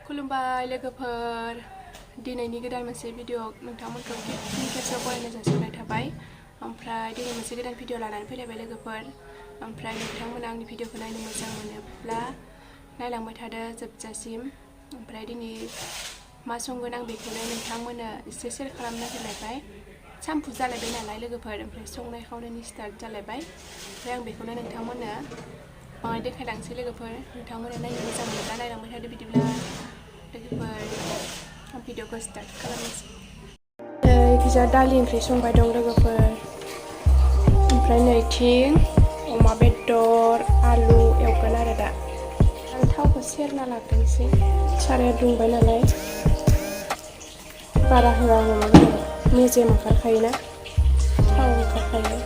खुलुमबाय लोगोफोर दिनैनि गोदान मोनसे भिडिअ नोंथांमोनखौ खेबसेयाव बरायनाय जासिहरनाय थाबाय ओमफ्राय दिनै मोनसे गोदान भिडिअ लानानै फैलायबाय लोगोफोर ओमफ्राय नोंथांमोना आंनि भिडिअखौ नायनो मोजां मोनोब्ला नायलांबाय थादो जोबजासिम ओमफ्राय दिनै मा संगोन आं बेखौनो नोंथांमोननो एसे शेयार खालामना होलायबाय सानफु जालायबाय नालाय लोगोफोर ओमफ्राय संनाय खावनायनि स्टार्ट जालायबाय ओमफ्राय आं बेखौनो नोंथांमोननो बाङाय देखायलांसै लोगोफोर नोंथांमोना नायनो मोजां मोनोब्ला नायलांबाय थादो बिदिब्ला लोगोफोर आं भिडिअखौ स्टार्ट खालामनोसै नैखिजा दालि ओंख्रि संबाय दं लोगोफोर ओमफ्राय नैथिं अमा बेदर आलु एवगोन आरो दा आं थावखौ सेरना लाग्रोनोसै साराया दुंबाय नालाय बारा होआ आं अमा बेदराव मेजेम ओंखारखायोना थाव ओंखारखायो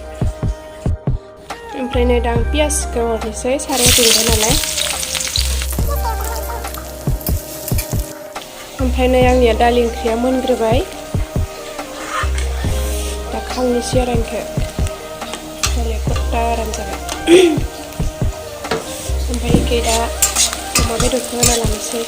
ओमफ्राय नै दा आं पियासखौ हरनोसै साराया दुंबाय नालाय ओमफ्राय नै आंनिया दालि ओंख्रिया मोनग्रोबाय दा खांनोसै आरो आंखौ दालिया गथा आराम जाबाय ओमफ्राय एखे दा अमा बेदरखौ होना लानोसै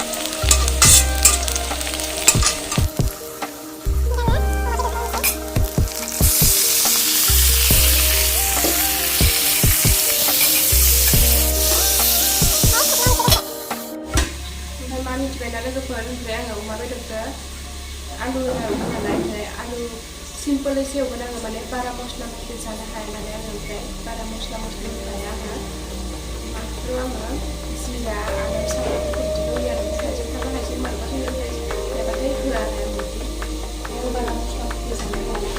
मिथिबायना लोगोफोर ओमफ्राय आङो अमा बेदरखौ आलु होनानै ओमफ्राय आलु सिम्पोलै सेवगोन आङो माने बारा मस्ला मस्लि जानो हाया नालाय आङो ओमफ्राय बारा मस्ला मस्लि होखाया आङो माथ्र' आङो जिरा आरो सामब्रामफोर बिदि होयो आरो खायसे खायसे माबा होयो ओमफ्राय होआ आरो आं बिदि आं बारा मस्ला मस्लि जानो हाया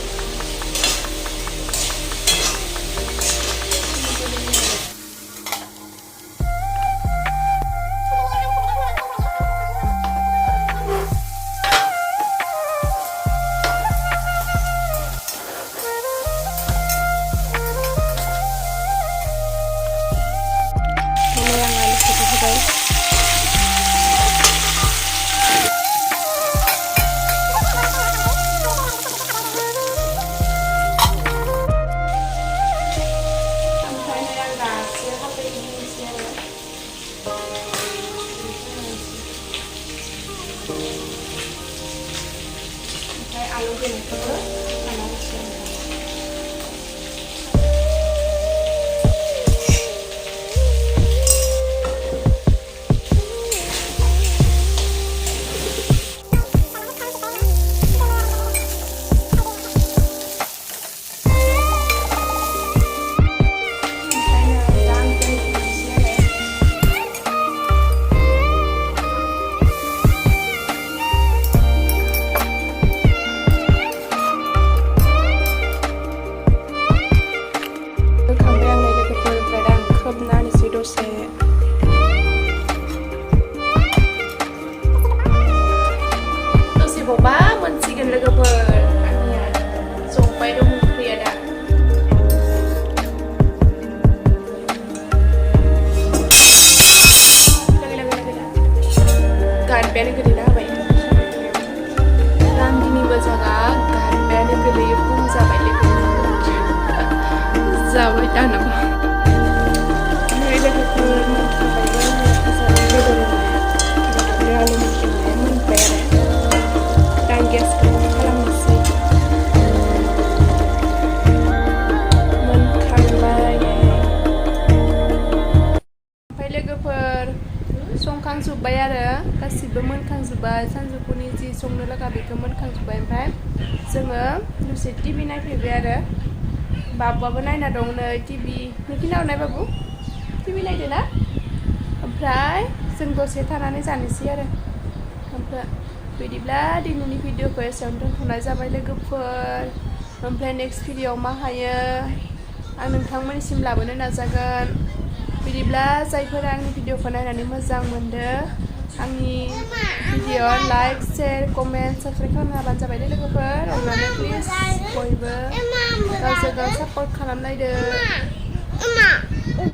आलु बेगरखौबो हाना होसिगोन दसेबावबा मोनसिगोन लोगोफोर आंनिया जब्बाय दं ओंख्रिया दा गारबायानो गोलैना होबाय रान्दिनिबो जागा गारबायानो गोलैयो बुंजाबाय लोगोफोर जाबाय दानाबा लोगोफोर संखांजोब्बाय आरो गासिबो मोनखांजोब्बाय सानजौफुनि जि संनो लागा बेखौ मोनखांजोब्बाय ओमफ्राय जोङो दसे टिभि नायफैबाय आरो बाबुआबो नायना दं नै टिभि नोंखिनाव नाय बाबु टिभि नायदो ना ओमफ्राय जों दसे थानानै जानोसै आरो ओमफ्राय बिदिब्ला दिनैनि भिडिअखौ एसेयावनो दोनथ'नाय जाबाय लोगोफोर ओमफ्राय नेक्स्ट भिडिअआव मा हायो आं नोंथांमोननिसिम लाबोनो नाजागोन बिदिब्ला जायफोरा आंनि भिडिअखौ नायनानै मोजां मोनदों आंनि video like share comment subscribe खालामनो हाबानो जाबाय दे लोगोफोर अननानै प्लिज बयबो गावजों गाव सापर्ट खालामलायदो